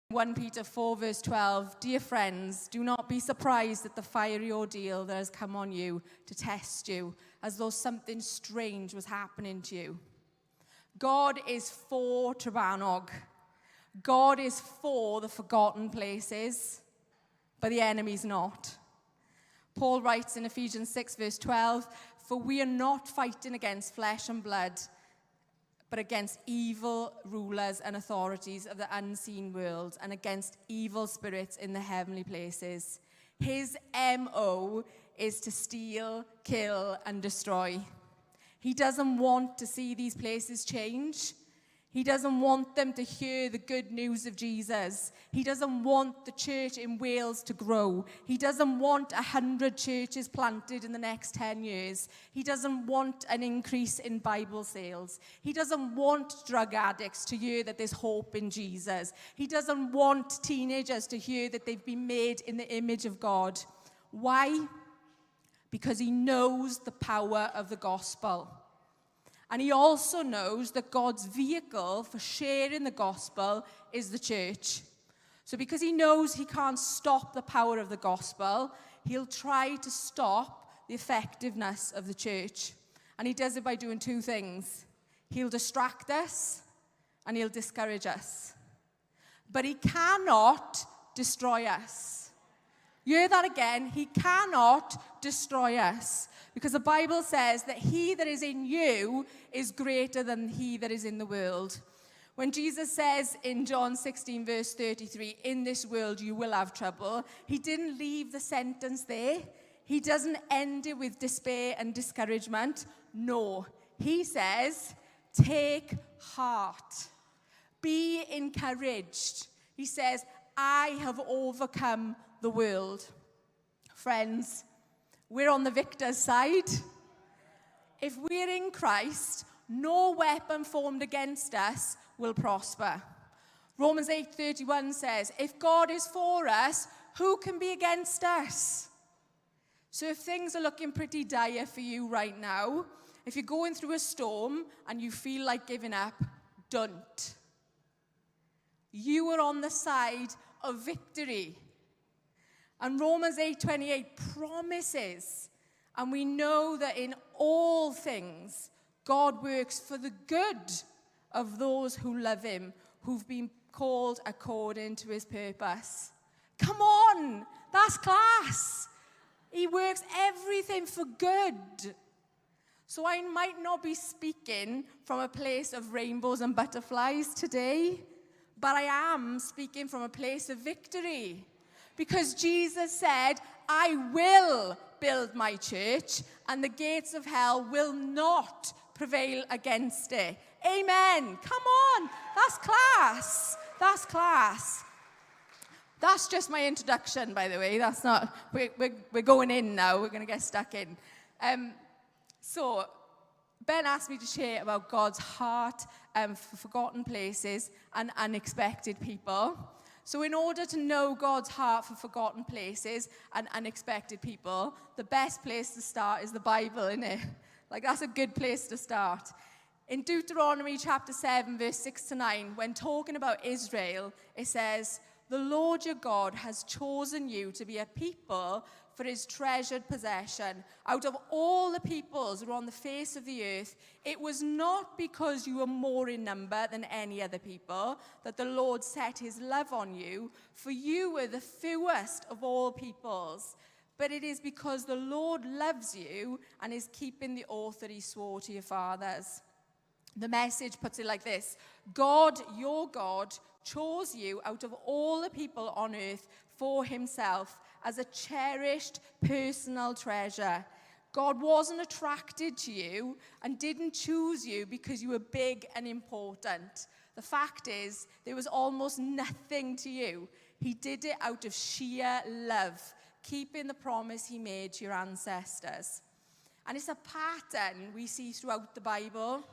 1 Peter 4 verse 12, dear friends, do not be surprised at the fiery ordeal that has come on you to test you, as though something strange was happening to you. God is for Diwrnod. God is for the forgotten places, but the enemy's not. Paul writes in Ephesians 6 verse 12, for we are not fighting against flesh and blood, but against evil rulers and authorities of the unseen world and against evil spirits in the heavenly places. His MO is to steal, kill, and destroy. He doesn't want to see these places change. He doesn't want them to hear the good news of Jesus. He doesn't want the church in Wales to grow. He doesn't want 100 churches planted in the next 10 years. He doesn't want an increase in Bible sales. He doesn't want drug addicts to hear that there's hope in Jesus. He doesn't want teenagers to hear that they've been made in the image of God. Why? Because he knows the power of the gospel. And he also knows that God's vehicle for sharing the gospel is the church. So because he knows he can't stop the power of the gospel, he'll try to stop the effectiveness of the church. And he does it by doing two things. He'll distract us and he'll discourage us. But he cannot destroy us. You hear that again? He cannot destroy us. Because the Bible says that he that is in you is greater than he that is in the world. When Jesus says in John 16 verse 33, in this world you will have trouble, he didn't leave the sentence there. He doesn't end it with despair and discouragement. No, he says, take heart. Be encouraged. He says, I have overcome the world. Friends, we're on the victor's side. If we're in Christ, no weapon formed against us will prosper. Romans 8:31 says, if God is for us, who can be against us? So if things are looking pretty dire for you right now, if you're going through a storm and you feel like giving up, don't. You are on the side of victory. And Romans 8:28 promises, and we know that in all things, God works for the good of those who love him, who've been called according to his purpose. Come on, that's class. He works everything for good. So I might not be speaking from a place of rainbows and butterflies today, but I am speaking from a place of victory. Because Jesus said, I will build my church, and the gates of hell will not prevail against it. Amen. Come on. That's class. That's class. That's just my introduction, by the way. That's not, we're going in now. We're going to get stuck in. So Ben asked me to share about God's heart for forgotten places and unexpected people. So in order to know God's heart for forgotten places and unexpected people, the best place to start is the Bible, isn't it? Like, that's a good place to start. In Deuteronomy chapter 7, verse 6-9, when talking about Israel, it says, the Lord your God has chosen you to be a people for his treasured possession. Out of all the peoples who are on the face of the earth, it was not because you were more in number than any other people that the Lord set his love on you, for you were the fewest of all peoples. But it is because the Lord loves you and is keeping the oath that he swore to your fathers. The Message puts it like this: God, your God, chose you out of all the people on earth for himself as a cherished personal treasure. God wasn't attracted to you and didn't choose you because you were big and important. The fact is, there was almost nothing to you. He did it out of sheer love, keeping the promise he made to your ancestors. And it's a pattern we see throughout the Bible.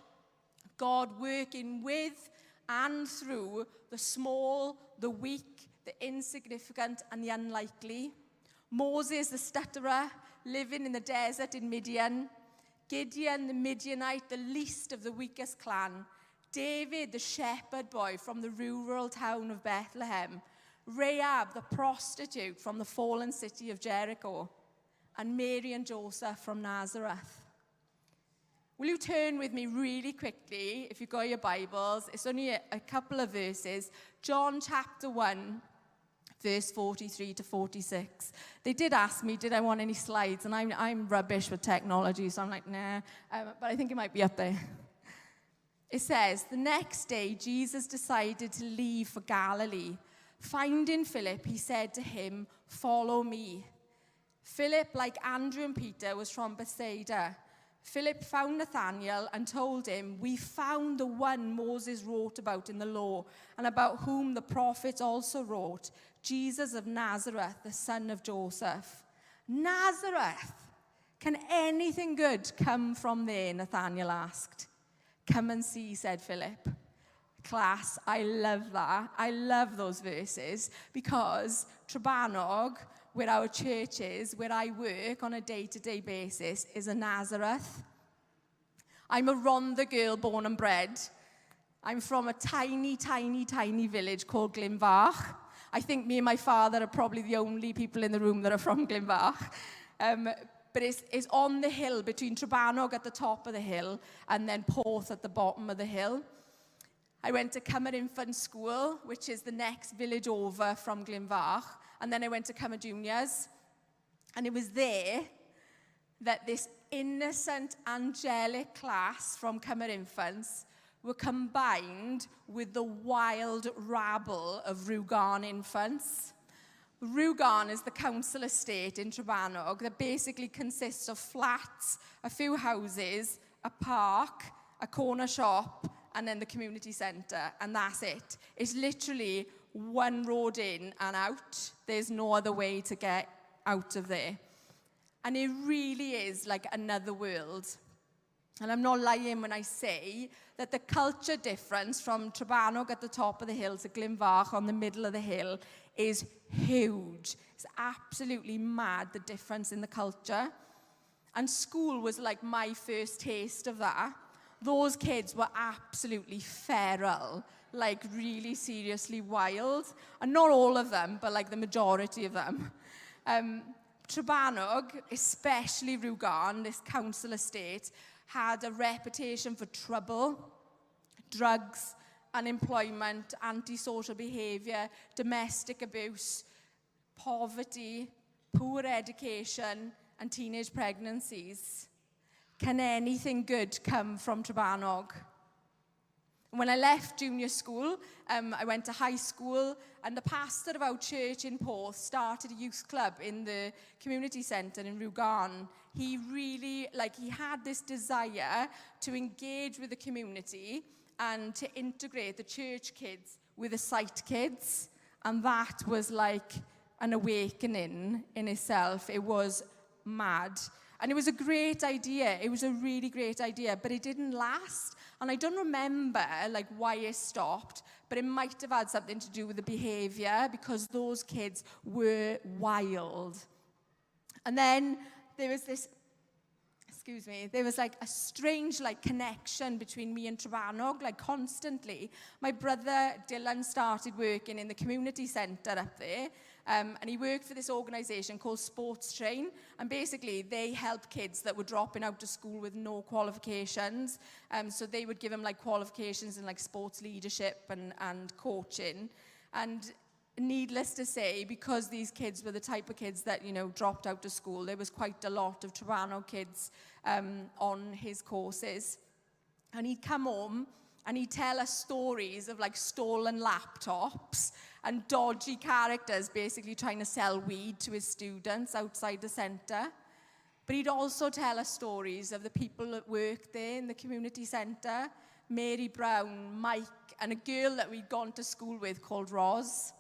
God working with and through the small, the weak, the insignificant, and the unlikely. Moses, the stutterer, living in the desert in Midian. Gideon, the Midianite, the least of the weakest clan. David, the shepherd boy from the rural town of Bethlehem, Rahab, the prostitute from the fallen city of Jericho, and Mary and Joseph from Nazareth. Will you turn with me really quickly, if you've got your Bibles? It's only a couple of verses. John chapter 1, verse 43 to 46. They did ask me, did I want any slides? And I'm rubbish with technology, so I'm like, nah. But I think it might be up there. It says, the next day, Jesus decided to leave for Galilee. Finding Philip, he said to him, follow me. Philip, like Andrew and Peter, was from Bethsaida. Philip found Nathanael and told him, we found the one Moses wrote about in the law, and about whom the prophets also wrote, Jesus of Nazareth, the son of Joseph. Nazareth! Can anything good come from there? Nathanael asked. Come and see, said Philip. Class, I love that. I love those verses because Trebanog, where our church is, where I work on a day-to-day basis, is a Nazareth. I'm a Rhondda girl born and bred. I'm from a tiny, tiny, tiny village called Glenfach. I think me and my father are probably the only people in the room that are from Glenfach. But it's on the hill between Trebanog at the top of the hill and then Porth at the bottom of the hill. I went to Cymru Infant School, which is the next village over from Glenfach. And then I went to Cymru Juniors. And it was there that this innocent, angelic class from Cymru Infants were combined with the wild rabble of Rwgan infants. Rwgan is the council estate in Trebanog that basically consists of flats, a few houses, a park, a corner shop, and then the community centre, and that's it. It's literally one road in and out. There's no other way to get out of there. And it really is like another world. And I'm not lying when I say that the culture difference from Trebanog at the top of the hill to Glenfach on the middle of the hill is huge. It's absolutely mad, the difference in the culture. And school was like my first taste of that. Those kids were absolutely feral, like really seriously wild. And not all of them, but like the majority of them. Trebanog, especially Rwgan, this council estate, had a reputation for trouble, drugs, unemployment, antisocial behaviour, domestic abuse, poverty, poor education, and teenage pregnancies. Can anything good come from Trebanog? When I left junior school, I went to high school, and the pastor of our church in Porth started a youth club in the community centre in Rwgan. He really, he had this desire to engage with the community and to integrate the church kids with the sight kids. And that was like an awakening in itself. It was mad. And it was a great idea. It was a really great idea, but it didn't last. And I don't remember why it stopped, but it might have had something to do with the behavior because those kids were wild. And then there was this, there was a strange connection between me and Trebanog, constantly. My brother Dylan started working in the community centre up there. And he worked for this organisation called Sports Train. And basically, they help kids that were dropping out of school with no qualifications. So they would give them qualifications in sports leadership and coaching. And needless to say, because these kids were the type of kids that, dropped out of school, there was quite a lot of Trebanog kids on his courses. And he'd come home and he'd tell us stories of stolen laptops and dodgy characters basically trying to sell weed to his students outside the centre. But he'd also tell us stories of the people that worked there in the community centre, Mary Brown, Mike, and a girl that we'd gone to school with called Roz.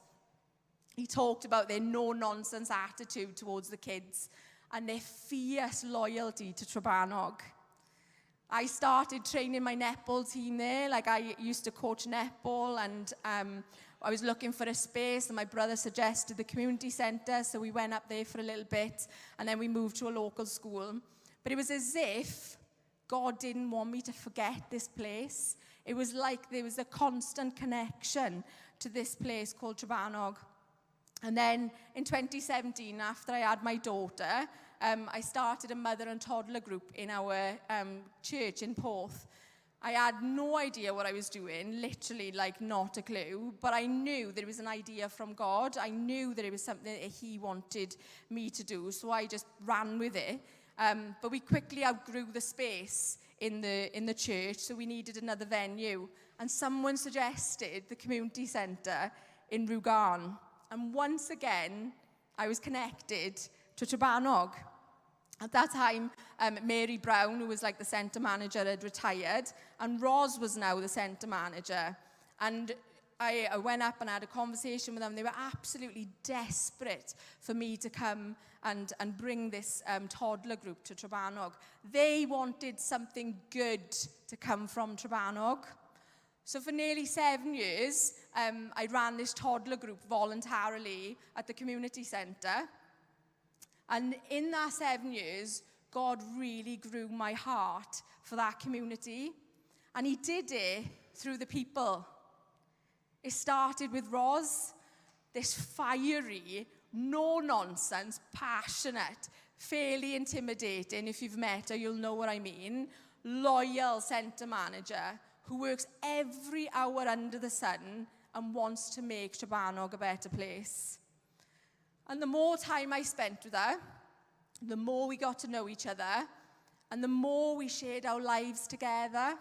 He talked about their no-nonsense attitude towards the kids and their fierce loyalty to Trebanog. I started training my netball team there. I used to coach netball, and I was looking for a space, and my brother suggested the community centre, so we went up there for a little bit, and then we moved to a local school. But it was as if God didn't want me to forget this place. It was like there was a constant connection to this place called Trebanog. And then in 2017, after I had my daughter, I started a mother and toddler group in our church in Porth. I had no idea what I was doing, literally like not a clue, but I knew that it was an idea from God. I knew that it was something that he wanted me to do, so I just ran with it. But we quickly outgrew the space in the church, so we needed another venue. And someone suggested the community centre in Rwgan. And once again, I was connected to Trebanog. At that time, Mary Brown, who was like the centre manager, had retired, and Ros was now the centre manager. And I went up and had a conversation with them. They were absolutely desperate for me to come and bring this toddler group to Trebanog. They wanted something good to come from Trebanog. So for nearly 7 years, I ran this toddler group voluntarily at the community centre. And in that 7 years, God really grew my heart for that community. And he did it through the people. It started with Ros, this fiery, no-nonsense, passionate, fairly intimidating, if you've met her, you'll know what I mean, loyal centre manager who works every hour under the sun and wants to make Trebanog a better place. And the more time I spent with her, the more we got to know each other, and the more we shared our lives together.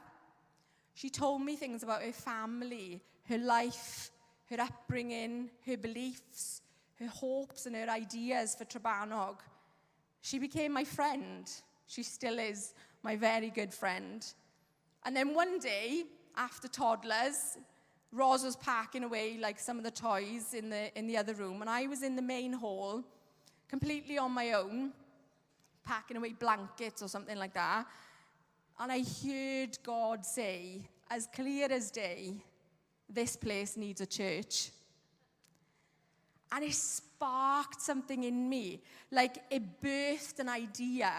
She told me things about her family, her life, her upbringing, her beliefs, her hopes and her ideas for Trebanog. She became my friend. She still is my very good friend. And then one day, after toddlers, Ros was packing away like some of the toys in the other room, and I was in the main hall, completely on my own, packing away blankets or something like that. And I heard God say, as clear as day, this place needs a church. And it sparked something in me, like it birthed an idea.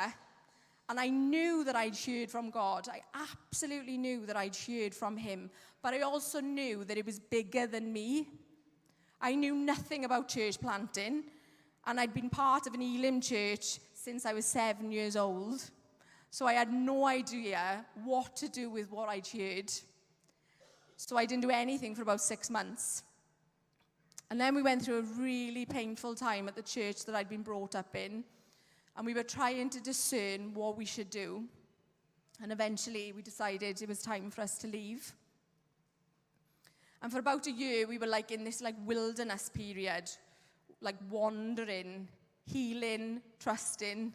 And I knew that I'd heard from God. I absolutely knew that I'd heard from him. But I also knew that it was bigger than me. I knew nothing about church planting. And I'd been part of an Elim church since I was 7 years old. So I had no idea what to do with what I'd heard. So I didn't do anything for about 6 months. And then we went through a really painful time at the church that I'd been brought up in. And we were trying to discern what we should do. And eventually we decided it was time for us to leave. And for about a year, we were like in this like wilderness period, like wandering, healing, trusting.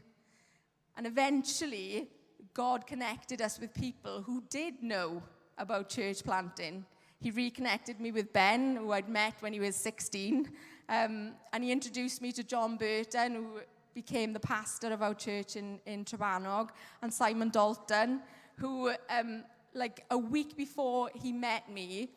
And eventually, God connected us with people who did know about church planting. He reconnected me with Ben, who I'd met when he was 16. And he introduced me to John Burton, who became the pastor of our church in Trebanog, and Simon Dalton, who, like a week before he met me,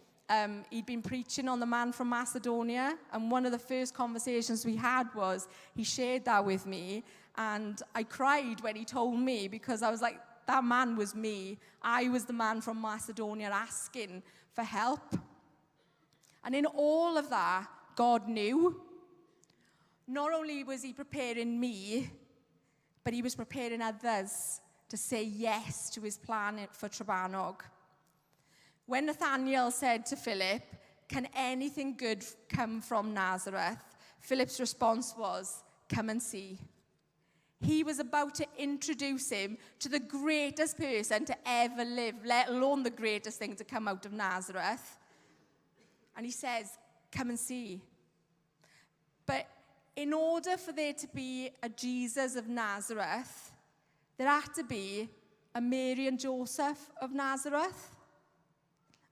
he'd been preaching on the man from Macedonia, and one of the first conversations we had was, he shared that with me, and I cried when he told me, because I was like, that man was me. I was the man from Macedonia asking for help. And in all of that, God knew. Not only was he preparing me, but he was preparing others to say yes to his plan for Trebanog. When Nathanael said to Philip, "Can anything good come from Nazareth?" Philip's response was, "Come and see." He was about to introduce him to the greatest person to ever live, let alone the greatest thing to come out of Nazareth. And he says, "Come and see." But in order for there to be a Jesus of Nazareth, there had to be a Mary and Joseph of Nazareth.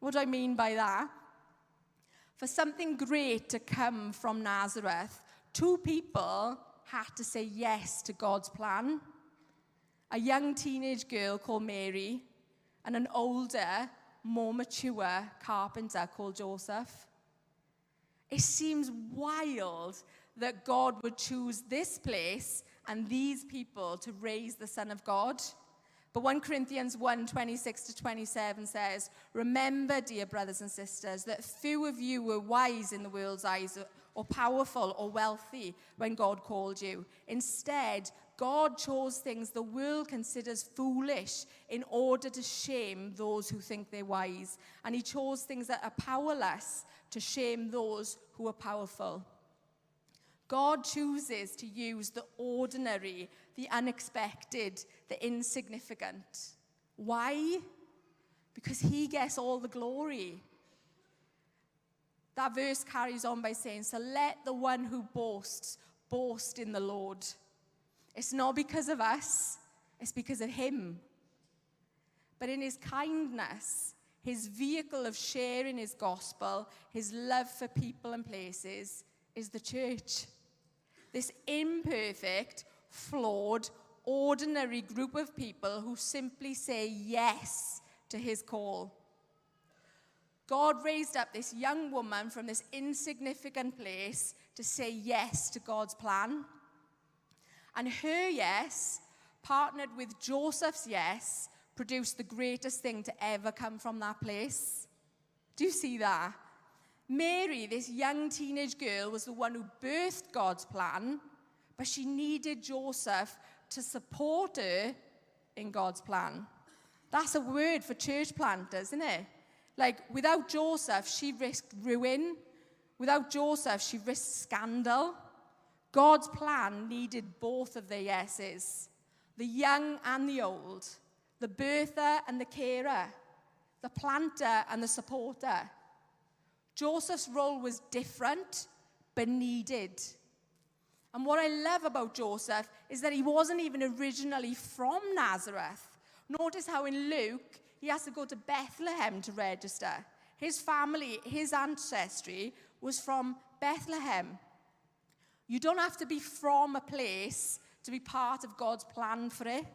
What do I mean by that? For something great to come from Nazareth, two people had to say yes to God's plan. A young teenage girl called Mary and an older, more mature carpenter called Joseph. It seems wild that God would choose this place and these people to raise the Son of God. But 1 Corinthians 1:26-27 says, "Remember, dear brothers and sisters, that few of you were wise in the world's eyes, or powerful or wealthy when God called you. Instead, God chose things the world considers foolish in order to shame those who think they're wise. And he chose things that are powerless to shame those who are powerful." God chooses to use the ordinary, the unexpected, the insignificant. Why? Because he gets all the glory. That verse carries on by saying, "So let the one who boasts, boast in the Lord." It's not because of us, it's because of him. But in his kindness, his vehicle of sharing his gospel, his love for people and places, is the church. This imperfect, flawed, ordinary group of people who simply say yes to his call. God raised up this young woman from this insignificant place to say yes to God's plan. And her yes, partnered with Joseph's yes, produced the greatest thing to ever come from that place. Do you see that? Mary, this young teenage girl, was the one who birthed God's plan, but she needed Joseph to support her in God's plan. That's a word for church planters, isn't it? Like, without Joseph, she risked ruin. Without Joseph, she risked scandal. God's plan needed both of their yeses, the young and the old, the birther and the carer, the planter and the supporter. Joseph's role was different, but needed. And what I love about Joseph is that he wasn't even originally from Nazareth. Notice how in Luke, he has to go to Bethlehem to register. His family, his ancestry was from Bethlehem. You don't have to be from a place to be part of God's plan for it.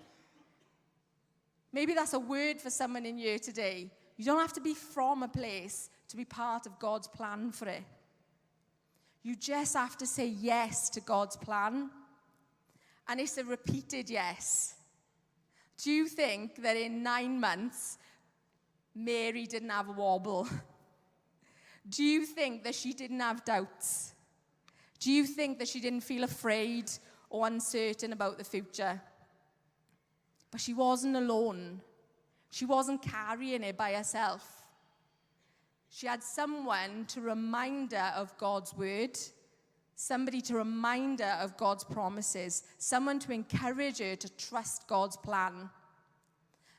Maybe that's a word for someone in here today. You don't have to be from a place to be part of God's plan for it. You just have to say yes to God's plan. And it's a repeated yes. Do you think that in 9 months, Mary didn't have a wobble? Do you think that she didn't have doubts? Do you think that she didn't feel afraid or uncertain about the future? But she wasn't alone. She wasn't carrying it by herself. She had someone to remind her of God's word, somebody to remind her of God's promises, someone to encourage her to trust God's plan.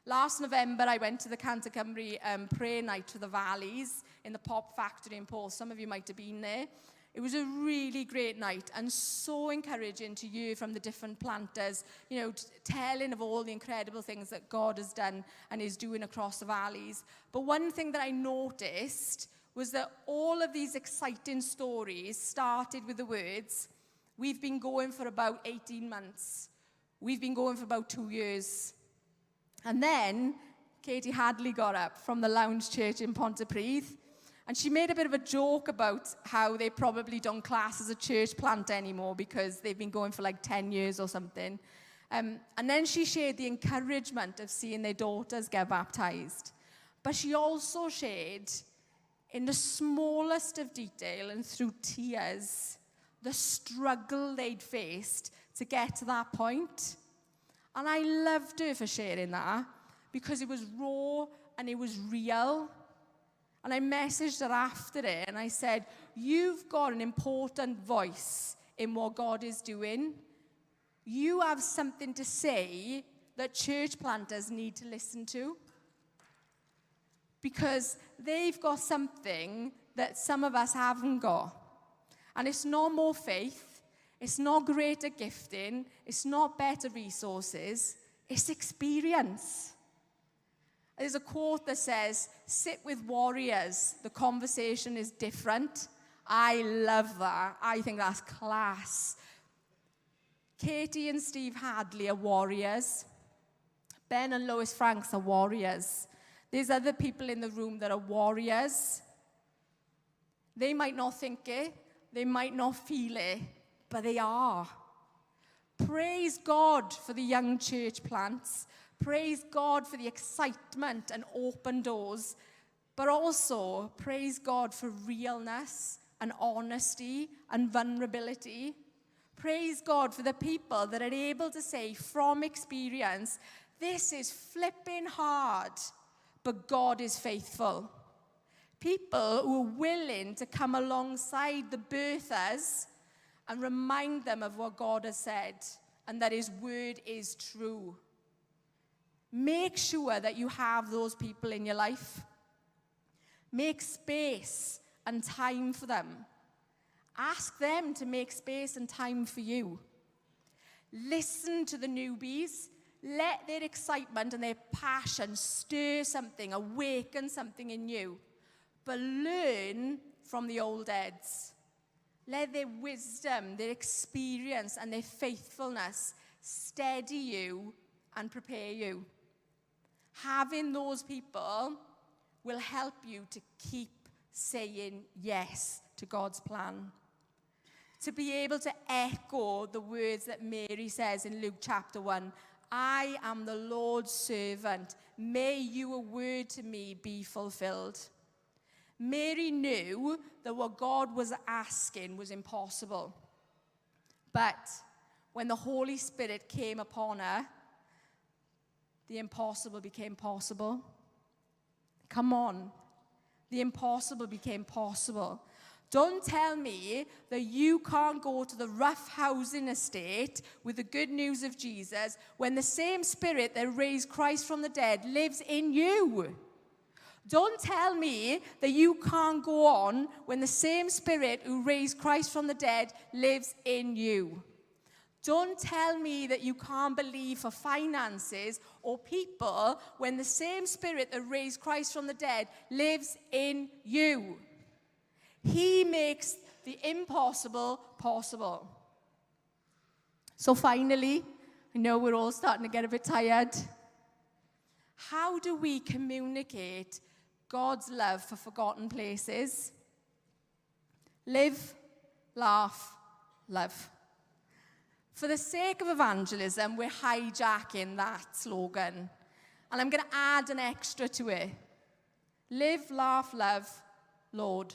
Last November, I went to the Cantor Cymru prayer night for the Valleys in the Pop Factory in Paul. Some of you might have been there. It was a really great night and so encouraging to hear from the different planters, telling of all the incredible things that God has done and is doing across the valleys. But one thing that I noticed was that all of these exciting stories started with the words, "We've been going for about 18 months. We've been going for about 2 years. And then Katie Hadley got up from the Lounge Church in Pontypridd, and she made a bit of a joke about how they probably don't class as a church plant anymore because they've been going for like 10 years or something. And then she shared the encouragement of seeing their daughters get baptized. But she also shared, in the smallest of detail and through tears, the struggle they'd faced to get to that point. And I loved her for sharing that because it was raw and it was real. And I messaged her after it and I said, "You've got an important voice in what God is doing. You have something to say that church planters need to listen to. Because they've got something that some of us haven't got. And it's not more faith, it's not greater gifting, it's not better resources, it's experience." There's a quote that says, "Sit with warriors, the conversation is different." I love that. I think that's class. Katie and Steve Hadley are warriors. Ben and Lois Franks are warriors. There's other people in the room that are warriors. They might not think it, they might not feel it, but they are. Praise God for the young church plants. Praise God for the excitement and open doors, but also praise God for realness and honesty and vulnerability. Praise God for the people that are able to say from experience, this is flipping hard, but God is faithful. People who are willing to come alongside the birthers and remind them of what God has said and that his word is true. Make sure that you have those people in your life. Make space and time for them. Ask them to make space and time for you. Listen to the newbies. Let their excitement and their passion stir something, awaken something in you. But learn from the old heads. Let their wisdom, their experience, and their faithfulness steady you and prepare you. Having those people will help you to keep saying yes to God's plan. To be able to echo the words that Mary says in Luke chapter 1, I am the Lord's servant. May your word to me be fulfilled. Mary knew that what God was asking was impossible. But when the Holy Spirit came upon her, the impossible became possible. Come on. The impossible became possible. Don't tell me that you can't go to the rough housing estate with the good news of Jesus when the same Spirit that raised Christ from the dead lives in you. Don't tell me that you can't go on when the same Spirit who raised Christ from the dead lives in you. Don't tell me that you can't believe for finances or people when the same Spirit that raised Christ from the dead lives in you. He makes the impossible possible. So finally, I know we're all starting to get a bit tired. How do we communicate God's love for forgotten places? Live, laugh, love. For the sake of evangelism, we're hijacking that slogan. And I'm going to add an extra to it. Live, laugh, love, Lord.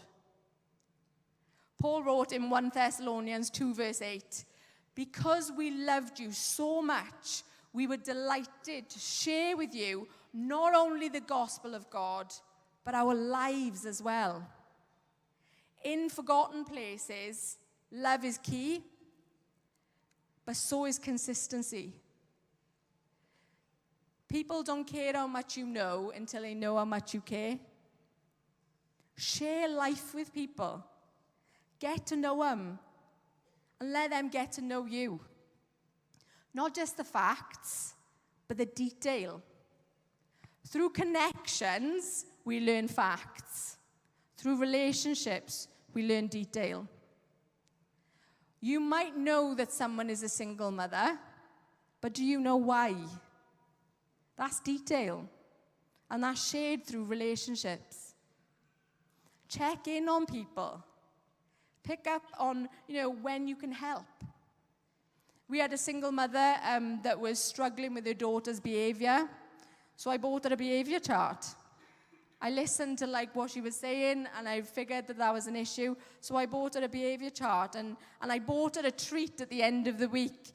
Paul wrote in 1 Thessalonians 2 verse 8, because we loved you so much, we were delighted to share with you not only the gospel of God, but our lives as well. In forgotten places, love is key, but so is consistency. People don't care how much you know until they know how much you care. Share life with people. Get to know them. And let them get to know you. Not just the facts, but the detail. Through connections, we learn facts. Through relationships, we learn detail. You might know that someone is a single mother, but do you know why? That's detail. And that's shared through relationships. Check in on people. Pick up on, when you can help. We had a single mother that was struggling with her daughter's behavior. So I bought her a behavior chart. I listened to what she was saying, and I figured that was an issue. So I bought her a behavior chart, and I bought her a treat at the end of the week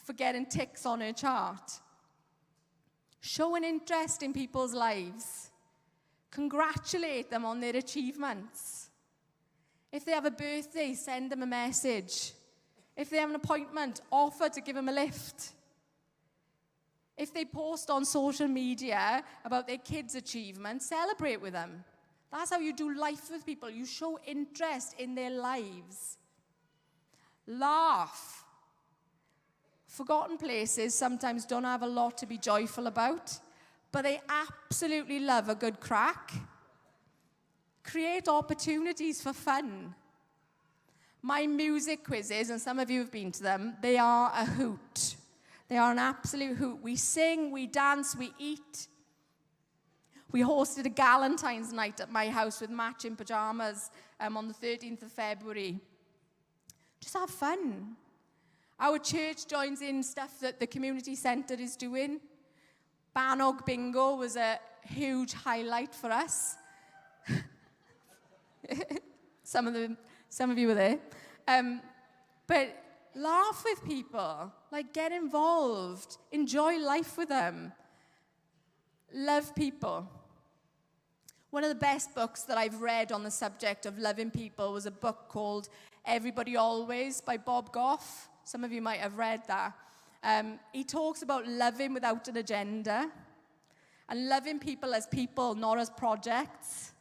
for getting ticks on her chart. Show an interest in people's lives. Congratulate them on their achievements. If they have a birthday, send them a message. If they have an appointment, offer to give them a lift. If they post on social media about their kids' achievements, celebrate with them. That's how you do life with people. You show interest in their lives. Laugh. Forgotten places sometimes don't have a lot to be joyful about, but they absolutely love a good crack. Create opportunities for fun. My music quizzes, and some of you have been to them, they are a hoot. They are an absolute hoot. We sing, we dance, we eat. We hosted a Galentine's night at my house with matching pajamas on the 13th of February. Just have fun. Our church joins in stuff that the community centre is doing. Banog bingo was a huge highlight for us. Some of you were there. But laugh with people, like get involved, enjoy life with them, love people. One of the best books that I've read on the subject of loving people was a book called Everybody Always by Bob Goff. Some of you might have read that. He talks about loving without an agenda and loving people, not as projects.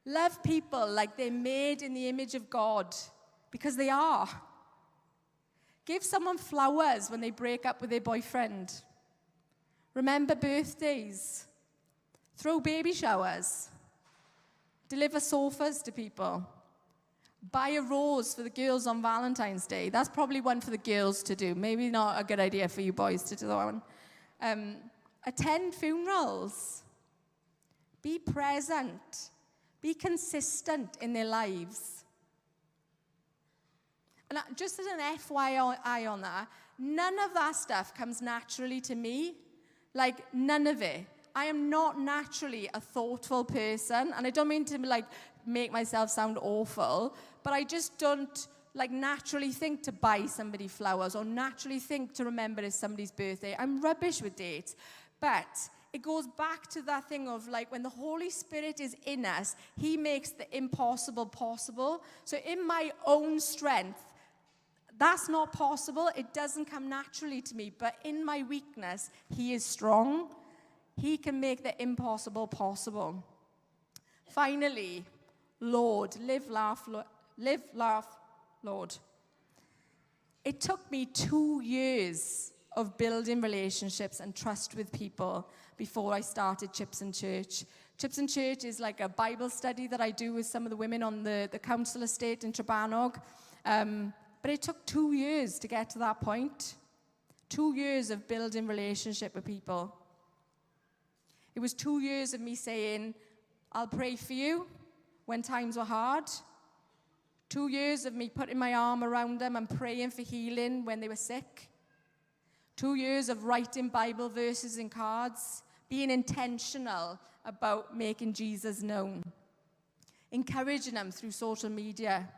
Love people like they're made in the image of God, because they are. Give someone flowers when they break up with their boyfriend. Remember birthdays. Throw baby showers. Deliver sofas to people. Buy a rose for the girls on Valentine's Day. That's probably one for the girls to do. Maybe not a good idea for you boys to do that one. Attend funerals. Be present. Be consistent in their lives. And just as an FYI on that, none of that stuff comes naturally to me. Like, none of it. I am not naturally a thoughtful person, and I don't mean to make myself sound awful, but I just don't naturally think to buy somebody flowers or naturally think to remember it's somebody's birthday. I'm rubbish with dates, but it goes back to that thing of when the Holy Spirit is in us, he makes the impossible possible. So in my own strength, that's not possible. It doesn't come naturally to me, but in my weakness, he is strong. He can make the impossible possible. Finally, Lord, live, laugh, Lord. It took me 2 years of building relationships and trust with people before I started Chips and Church. Chips and Church is like a Bible study that I do with some of the women on the council estate in Trebanog. But it took 2 years to get to that point. 2 years of building relationship with people. It was 2 years of me saying, I'll pray for you when times were hard. 2 years of me putting my arm around them and praying for healing when they were sick. 2 years of writing Bible verses in cards, being intentional about making Jesus known. Encouraging them through social media.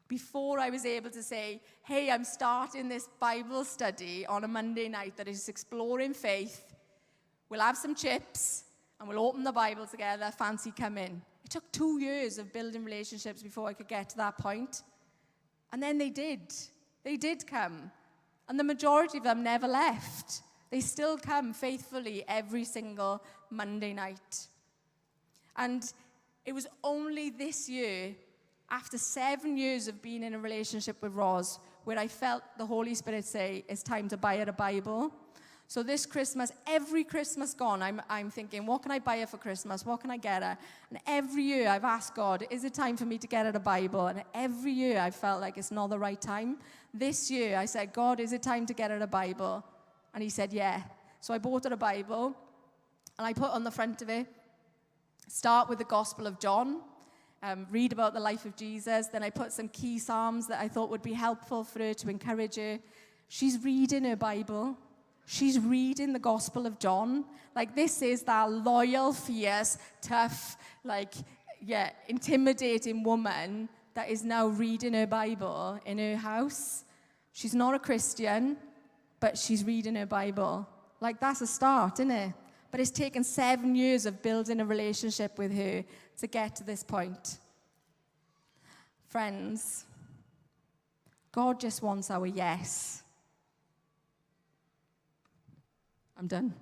Before I was able to say, hey, I'm starting this Bible study on a Monday night that is exploring faith. We'll have some chips, and we'll open the Bible together. Fancy come in. It took 2 years of building relationships before I could get to that point. And then they did. They did come. And the majority of them never left. They still come faithfully every single Monday night. And it was only this year, after 7 years of being in a relationship with Roz, where I felt the Holy Spirit say, it's time to buy her a Bible. So this Christmas, every Christmas gone, I'm thinking, what can I buy her for Christmas? What can I get her? And every year I've asked God, is it time for me to get her a Bible? And every year I felt like it's not the right time. This year I said, God, is it time to get her a Bible? And he said, yeah. So I bought her a Bible, and I put on the front of it, start with the Gospel of John, read about the life of Jesus. Then I put some key psalms that I thought would be helpful for her to encourage her. She's reading her Bible. She's reading the Gospel of John. This is that loyal, fierce, tough, intimidating woman that is now reading her Bible in her house. She's not a Christian, but she's reading her Bible. That's a start, isn't it? But it's taken 7 years of building a relationship with her to get to this point. Friends, God just wants our yes. I'm done.